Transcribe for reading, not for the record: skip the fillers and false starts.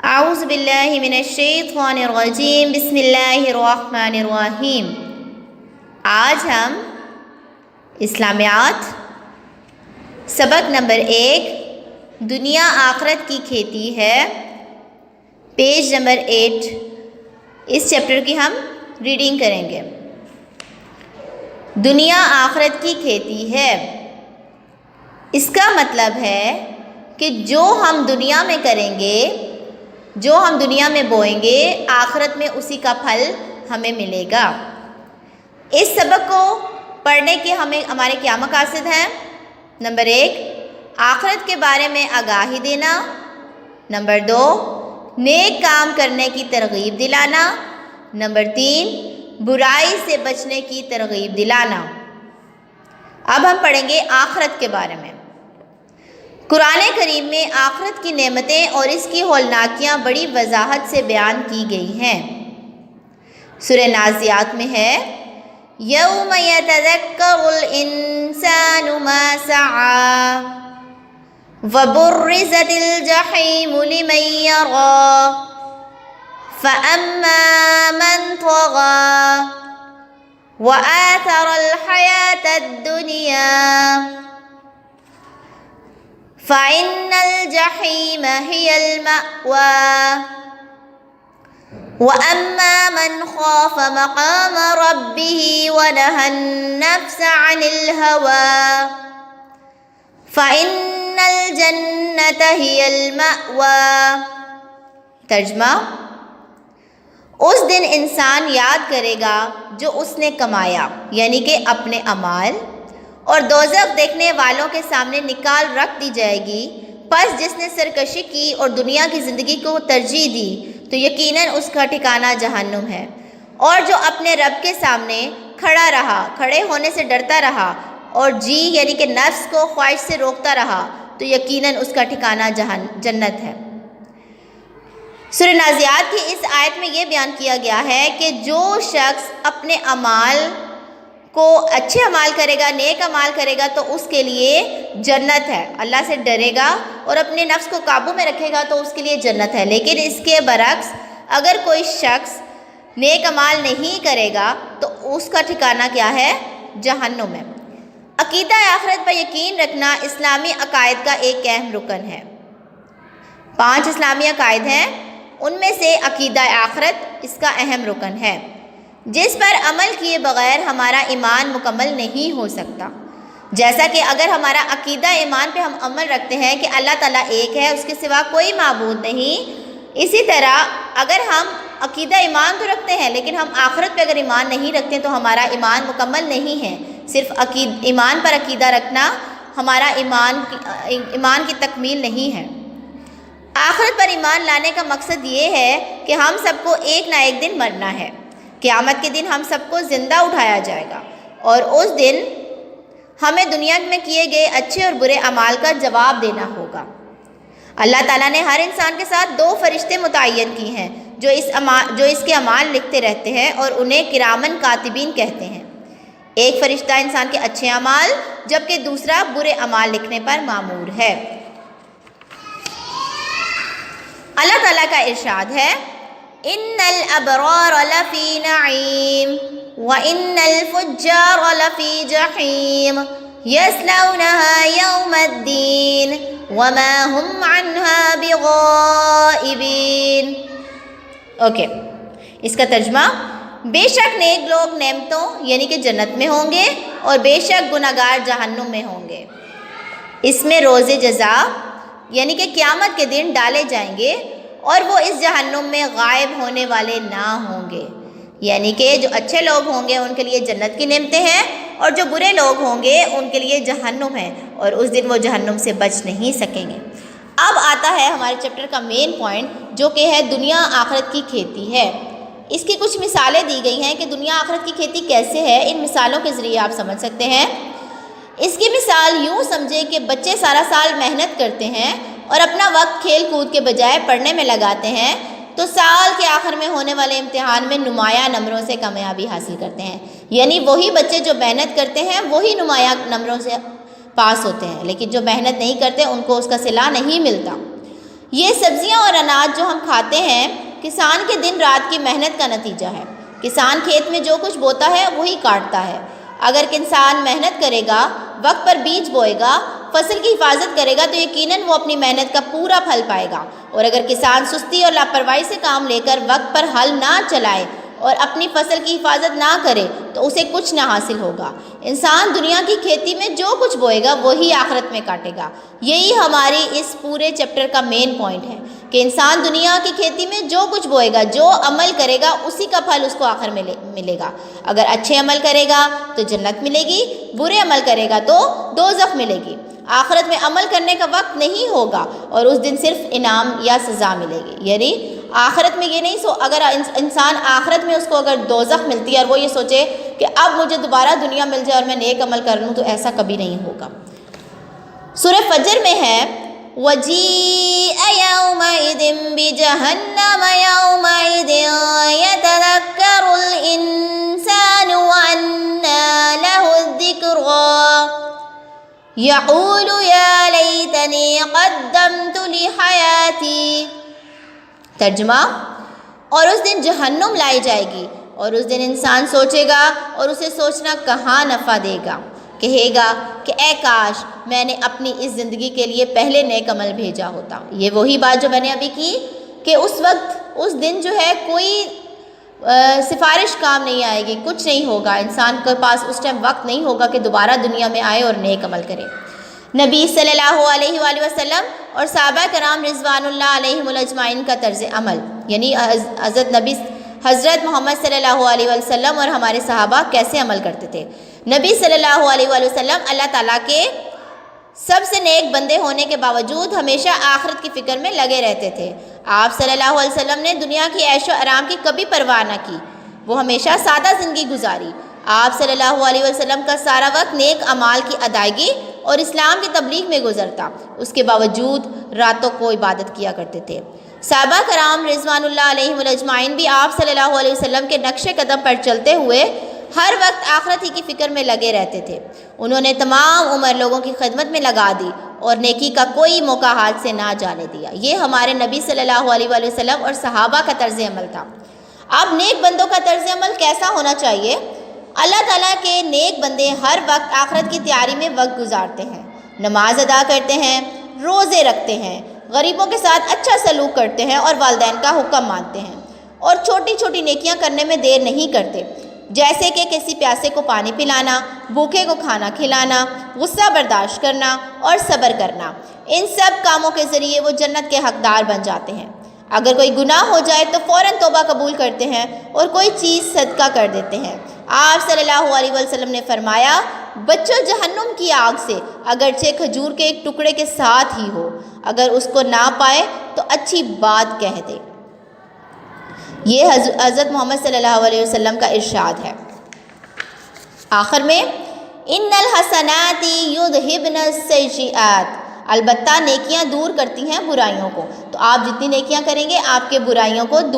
اعوذ باللہ من الشیطان الرجیم بسم اللہ الرحمن الرحیم۔ آج ہم اسلامیات سبق نمبر 1 دنیا آخرت کی کھیتی ہے، پیج نمبر 8 اس چیپٹر کی ہم ریڈنگ کریں گے۔ دنیا آخرت کی کھیتی ہے، اس کا مطلب ہے کہ جو ہم دنیا میں کریں گے، جو ہم دنیا میں بوئیں گے، آخرت میں اسی کا پھل ہمیں ملے گا۔ اس سبق کو پڑھنے کے ہمارے کیا مقاصد ہیں؟ نمبر 1 آخرت کے بارے میں آگاہی دینا، نمبر 2 نیک کام کرنے کی ترغیب دلانا، نمبر 3 برائی سے بچنے کی ترغیب دلانا۔ اب ہم پڑھیں گے آخرت کے بارے میں۔ قرآن کریم میں آخرت کی نعمتیں اور اس کی ہولناکیاں بڑی وضاحت سے بیان کی گئی ہیں۔ سورہ نازعات میں ہے یوم یتذکر الانسان ما سعی وبرزت الجحیم لمن یری فاما من طغی وآثر الحیاۃ الدنیا فإن الجحیم ہی المأوی وأما من خاف مقام ربه ونهى النفس عن الهوى فإن الجنة هي المأوى۔ ترجمہ: اس دن انسان یاد کرے گا جو اس نے کمایا، یعنی کہ اپنے اعمال، اور دوزخ دیکھنے والوں کے سامنے نکال رکھ دی جائے گی۔ پس جس نے سرکشی کی اور دنیا کی زندگی کو ترجیح دی تو یقیناً اس کا ٹھکانہ جہنم ہے، اور جو اپنے رب کے سامنے کھڑا رہا، کھڑے ہونے سے ڈرتا رہا اور جی یعنی کہ نفس کو خواہش سے روکتا رہا تو یقیناً اس کا ٹھکانہ جنت ہے۔ سورہ نازعات کی اس آیت میں یہ بیان کیا گیا ہے کہ جو شخص اپنے اعمال کو اچھے عمال کرے گا، نیک عمال کرے گا تو اس کے لیے جنت ہے، اللہ سے ڈرے گا اور اپنے نفس کو قابو میں رکھے گا تو اس کے لیے جنت ہے۔ لیکن اس کے برعکس اگر کوئی شخص نیک عمال نہیں کرے گا تو اس کا ٹھکانہ کیا ہے؟ جہنم ہے۔ عقیدہ آخرت پر یقین رکھنا اسلامی عقائد کا ایک اہم رکن ہے۔ 5 اسلامی عقائد ہیں، ان میں سے عقیدہ آخرت اس کا اہم رکن ہے، جس پر عمل کیے بغیر ہمارا ایمان مکمل نہیں ہو سکتا۔ جیسا کہ اگر ہمارا عقیدہ ایمان پہ ہم عمل رکھتے ہیں کہ اللہ تعالیٰ ایک ہے، اس کے سوا کوئی معبود نہیں، اسی طرح اگر ہم عقیدہ ایمان تو رکھتے ہیں لیکن ہم آخرت پہ اگر ایمان نہیں رکھتے تو ہمارا ایمان مکمل نہیں ہے۔ صرف ایمان پر عقیدہ رکھنا ہمارا ایمان کی تکمیل نہیں ہے۔ آخرت پر ایمان لانے کا مقصد یہ ہے کہ ہم سب کو ایک نہ ایک دن مرنا ہے۔ قیامت کے دن ہم سب کو زندہ اٹھایا جائے گا اور اس دن ہمیں دنیا میں کیے گئے اچھے اور برے اعمال کا جواب دینا ہوگا۔ اللہ تعالیٰ نے ہر انسان کے ساتھ 2 فرشتے متعین کی ہیں جو اس کے اعمال لکھتے رہتے ہیں اور انہیں کرامن کاتبین کہتے ہیں۔ ایک فرشتہ انسان کے اچھے اعمال جبکہ دوسرا برے اعمال لکھنے پر مامور ہے۔ اللہ تعالیٰ کا ارشاد ہے ان الابرار لفی نعیم وان الفجار لفی جحیم یصلونها یوم الدین وما هم عنها بغائبین۔ اوکے، اس کا ترجمہ: بے شک نیک لوگ نعمتوں یعنی کہ جنت میں ہوں گے اور بے شک گناہگار جہنم میں ہوں گے۔ اس میں روز جزا یعنی کہ قیامت کے دن ڈالے جائیں گے اور وہ اس جہنم میں غائب ہونے والے نہ ہوں گے، یعنی کہ جو اچھے لوگ ہوں گے ان کے لیے جنت کی نعمتیں ہیں اور جو برے لوگ ہوں گے ان کے لیے جہنم ہے، اور اس دن وہ جہنم سے بچ نہیں سکیں گے۔ اب آتا ہے ہمارے چیپٹر کا مین پوائنٹ جو کہ ہے دنیا آخرت کی کھیتی ہے۔ اس کی کچھ مثالیں دی گئی ہیں کہ دنیا آخرت کی کھیتی کیسے ہے، ان مثالوں کے ذریعے آپ سمجھ سکتے ہیں۔ اس کی مثال یوں سمجھیں کہ بچے سارا سال محنت کرتے ہیں اور اپنا وقت کھیل کود کے بجائے پڑھنے میں لگاتے ہیں تو سال کے آخر میں ہونے والے امتحان میں نمایاں نمبروں سے کامیابی حاصل کرتے ہیں۔ یعنی وہی بچے جو محنت کرتے ہیں وہی نمایاں نمبروں سے پاس ہوتے ہیں، لیکن جو محنت نہیں کرتے ان کو اس کا صلہ نہیں ملتا۔ یہ سبزیاں اور اناج جو ہم کھاتے ہیں کسان کے دن رات کی محنت کا نتیجہ ہے۔ کسان کھیت میں جو کچھ بوتا ہے وہی کاٹتا ہے۔ اگر انسان محنت کرے گا، وقت پر بیج بوئے گا، فصل کی حفاظت کرے گا تو یقیناً وہ اپنی محنت کا پورا پھل پائے گا۔ اور اگر کسان سستی اور لاپرواہی سے کام لے کر وقت پر ہل نہ چلائے اور اپنی فصل کی حفاظت نہ کرے تو اسے کچھ نہ حاصل ہوگا۔ انسان دنیا کی کھیتی میں جو کچھ بوئے گا وہی آخرت میں کاٹے گا۔ یہی ہماری اس پورے چیپٹر کا مین پوائنٹ ہے کہ انسان دنیا کی کھیتی میں جو کچھ بوئے گا، جو عمل کرے گا اسی کا پھل اس کو آخر میں ملے گا۔ اگر اچھے عمل کرے گا تو جنت ملے گی، برے عمل کرے گا تو دوزخ ملے گی۔ آخرت میں عمل کرنے کا وقت نہیں ہوگا اور اس دن صرف انعام یا سزا ملے گی۔ یعنی آخرت میں یہ نہیں اگر انسان آخرت میں اس کو اگر دوزخ ملتی ہے اور وہ یہ سوچے کہ اب مجھے دوبارہ دنیا مل جائے اور میں نیک عمل کر لوں، تو ایسا کبھی نہیں ہوگا۔ سورہ فجر میں ہے وَجِيءَ يَوْمَئِذٍ بِجَهَنَّمَ يَوْمَئِذٍ يَتَذَكَّرُ الْإِنسَانُ وَأَنَّىٰ لَهُ الذِّكْرَىٰ يَقُولُ يَا لَيْتَنِي قَدَّمْتُ لِحَيَاتِي۔ ترجمہ، اور اس دن جہنم لائی جائے گی اور اس دن انسان سوچے گا اور اسے سوچنا کہاں نفع دے گا۔ کہے گا کہ اے کاش میں نے اپنی اس زندگی کے لیے پہلے نیک عمل بھیجا ہوتا۔ یہ وہی بات جو میں نے ابھی کی کہ اس وقت اس دن جو ہے کوئی سفارش کام نہیں آئے گی، کچھ نہیں ہوگا، انسان کے پاس اس ٹائم وقت نہیں ہوگا کہ دوبارہ دنیا میں آئے اور نیک عمل کرے۔ نبی صلی اللہ علیہ وآلہ وسلم اور صحابہ کرام رضوان اللہ علیہم اجمعین کا طرز عمل، یعنی حضرت محمد صلی اللہ علیہ وسلم اور ہمارے صحابہ کیسے عمل کرتے تھے۔ نبی صلی اللہ علیہ وآلہ وسلم اللہ تعالیٰ کے سب سے نیک بندے ہونے کے باوجود ہمیشہ آخرت کی فکر میں لگے رہتے تھے۔ آپ صلی اللہ علیہ وسلم نے دنیا کی عیش و آرام کی کبھی پرواہ نہ کی، وہ ہمیشہ سادہ زندگی گزاری۔ آپ صلی اللہ علیہ وسلم کا سارا وقت نیک اعمال کی ادائیگی اور اسلام کی تبلیغ میں گزرتا، اس کے باوجود راتوں کو عبادت کیا کرتے تھے۔ صحابہ کرام رضوان اللہ علیہم اجمعین بھی آپ صلی اللہ علیہ وسلم کے نقش قدم پر چلتے ہوئے ہر وقت آخرت ہی کی فکر میں لگے رہتے تھے۔ انہوں نے تمام عمر لوگوں کی خدمت میں لگا دی اور نیکی کا کوئی موقع ہاتھ سے نہ جانے دیا۔ یہ ہمارے نبی صلی اللہ علیہ وآلہ وسلم اور صحابہ کا طرز عمل تھا۔ اب نیک بندوں کا طرز عمل کیسا ہونا چاہیے؟ اللہ تعالیٰ کے نیک بندے ہر وقت آخرت کی تیاری میں وقت گزارتے ہیں، نماز ادا کرتے ہیں، روزے رکھتے ہیں، غریبوں کے ساتھ اچھا سلوک کرتے ہیں اور والدین کا حکم مانتے ہیں، اور چھوٹی چھوٹی نیکیاں کرنے میں دیر نہیں کرتے، جیسے کہ کسی پیاسے کو پانی پلانا، بھوکے کو کھانا کھلانا، غصہ برداشت کرنا اور صبر کرنا۔ ان سب کاموں کے ذریعے وہ جنت کے حقدار بن جاتے ہیں۔ اگر کوئی گناہ ہو جائے تو فوراً توبہ قبول کرتے ہیں اور کوئی چیز صدقہ کر دیتے ہیں۔ آپ صلی اللہ علیہ وسلم نے فرمایا، بچو جہنم کی آگ سے اگرچہ کھجور کے ایک ٹکڑے کے ساتھ ہی ہو، اگر اس کو نہ پائے تو اچھی بات کہہ دے۔ یہ حضرت محمد صلی اللہ علیہ وسلم کا ارشاد ہے۔ آخر میں ان الحسنات یذہبن السیئات، البتہ نیکیاں دور کرتی ہیں برائیوں کو، تو آپ جتنی نیکیاں کریں گے آپ کے برائیوں کو